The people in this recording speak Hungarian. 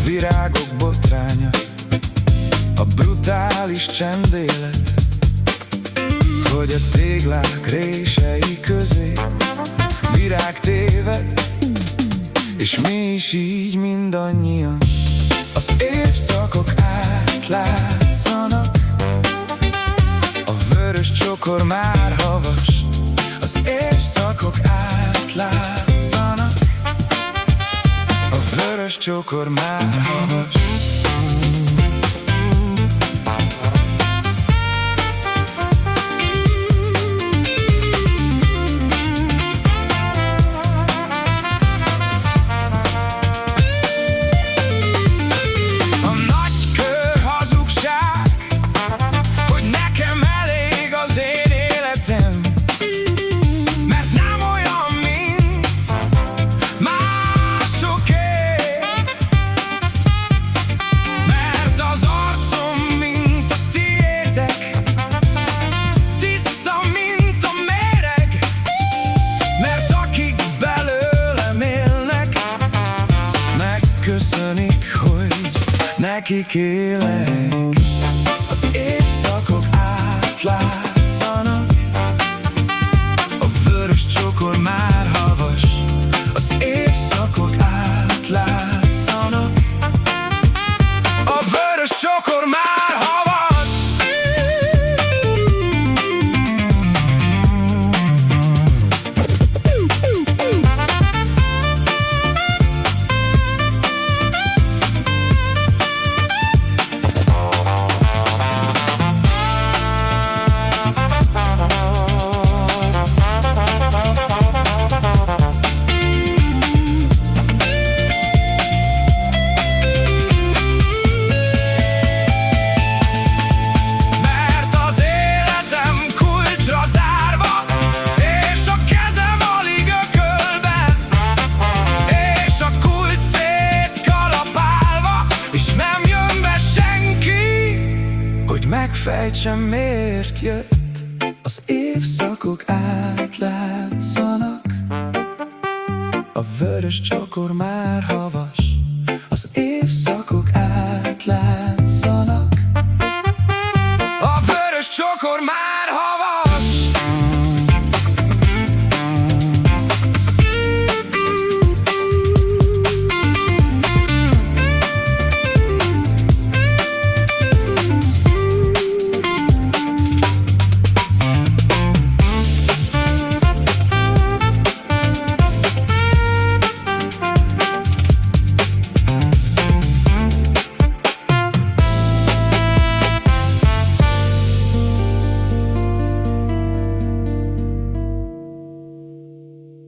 Virágok botránya, a brutális csendélet, hogy a téglák rései közé virág téved, és mi is így mindannyian. Az évszakok átlátszanak, a vörös csokor már havas. Az évszakok átlátszanak, a vörös csokor már havas. A nagy kör hazugság, hogy nekem elég az én életem, mert nem olyan, mint másoké. Mert az arcom, mint a tiétek, tiszta, mint a méreg. Mert akik belőlem élnek, megköszönik, hogy nekik élek. Az évszakok átlátszanak, a vörös csokor már havas. Az évszakok átlátszanak, a vörös csokor már havas. Mert az életem kulcsra zárva, és a kezem alig ökölben, és a kulcs szétkalapálva, és nem jön be senki, hogy megfejtsem, miért jött. Az évszakok átlátszanak, a vörös csokor már havas. Az évszakok átlátszanak, a vörös csokor már